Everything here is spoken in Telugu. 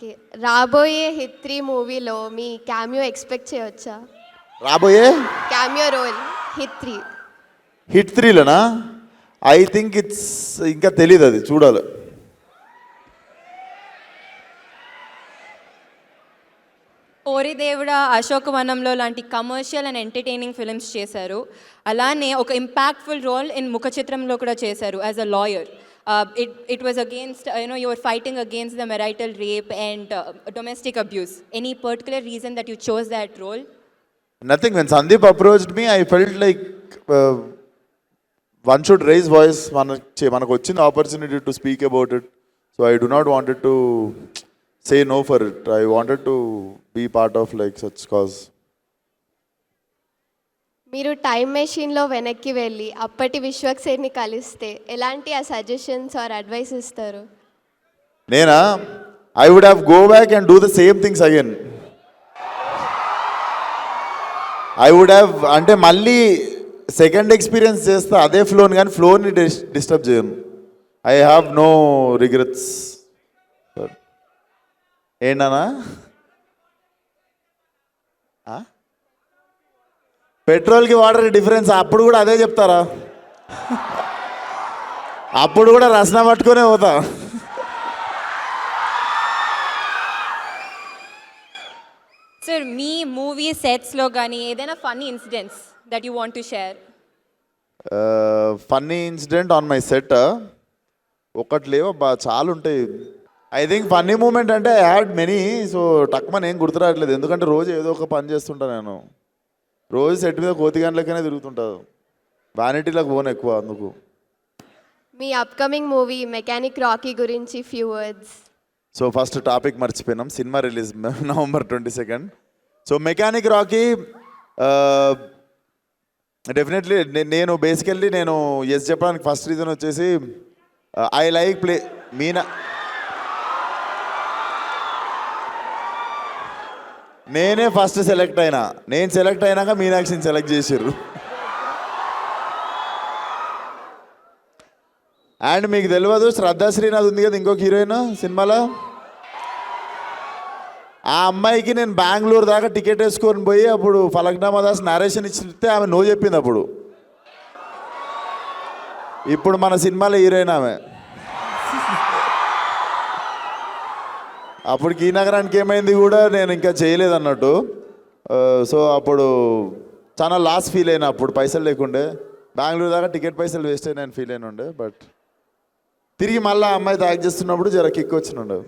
ఓకే. రాబోయే హిట్ 3 మూవీలో మీ క్యామియో ఎక్స్‌పెక్ట్ చేయొచ్చా? రాబోయే క్యామియో రోల్ హిట్ 3. హిట్ 3లోనా? ఐ థింక్ ఇట్స్ ఇంకా తెలీదు, అది చూడాలి. ఓరి దేవుడా, అశోకవనంలో లాంటి కమర్షియల్ అండ్ ఎంటర్టైనింగ్ ఫిల్మ్స్ చేశారు. అలానే ఒక ఇంపాక్ట్ఫుల్ రోల్ ఇన్ ముఖ చిత్రంలో కూడా చేశారు as a lawyer. It was against, you were fighting against the marital rape and domestic abuse. Any particular reason that you chose that role? Nothing. When Sandeep approached me, I felt like one should raise voice. మనకు వచ్చిన opportunity to speak about it. So I do not wanted to say no for it. I wanted to be part of like such cause. మీరు టైమ్ మెషిన్‌లో వెనక్కి వెళ్ళి అప్పటి విశ్వక్ సేన్ని కలిస్తే ఎలాంటి ఆ సజెషన్స్ ఆర్ అడ్వైస్ ఇస్తారు? నేనా? I would have go back and do the same things again. I would have, అంటే మళ్ళీ సెకండ్ ఎక్స్పీరియన్స్ చేస్తా అదే ఫ్లోని, కానీ ఫ్లోని డిస్టర్బ్ చేయను. I have no regrets. ఏంటన్నా? పెట్రోల్కి వాటర్కి డిఫరెన్స్ అప్పుడు కూడా అదే చెప్తారా? అప్పుడు కూడా రసన పట్టుకునే పోతా. సార్, మీ మూవీ సెట్స్లో కానీ ఏదైనా funny incidents that you want to share? Funny incident on my set ఒకటి లేవు, చాలా ఉంటాయి. ఐ థింక్ ఫన్నీ మూమెంట్ అంటే ఐ హ్యాడ్ మెనీ. సో టక్మన్ ఏం గుర్తురావట్లేదు, ఎందుకంటే రోజు ఏదో ఒక పని చేస్తుంటా నేను. రోజు సెట్ మీద కోతి గంటలకనే తిరుగుతుంటాను, వ్యానిటీలకు పోను ఎక్కువ. అందుకు మీ అప్కమింగ్ మూవీ మెకానిక్ రాకీ గురించి few words. So first topic మర్చిపోయినాం, cinema release November 22. So mechanic Rocky definitely నేను బేసికల్లీ నేను ఎస్ చెప్పడానికి ఫస్ట్ రీజన్ వచ్చేసి ఐ లైక్ ప్లే మీనా. నేనే ఫస్ట్ సెలెక్ట్ అయినా, నేను సెలెక్ట్ అయినాక మీనాక్షిని సెలెక్ట్ చేసారు. అండ్ మీకు తెలియదు, శ్రద్ధా శ్రీనాథ్ ఉంది కదా ఇంకొక హీరోయిన్ సినిమాలో, ఆ అమ్మాయికి నేను బెంగళూరు దాకా టికెట్ వేసుకొని పోయి అప్పుడు ఫలక్నామా దాస్ నరేషన్ ఇచ్చితే ఆమె నో చెప్పింది. అప్పుడు ఇప్పుడు మన సినిమాలో హీరోయిన్ ఆమె. అప్పటికి ఈ నగరానికి ఏమైంది కూడా నేను ఇంకా చేయలేదు అన్నట్టు. సో అప్పుడు చాలా లాస్ ఫీల్ అయినా, అప్పుడు పైసలు లేకుండే, బెంగళూరు దాకా టికెట్ పైసలు వేస్ట్ అయినా ఫీల్ అయినా ఉండే. బట్ తిరిగి మళ్ళీ అమ్మాయి యాక్ట్ చేస్తున్నప్పుడు జర కిక్ వచ్చినుండే.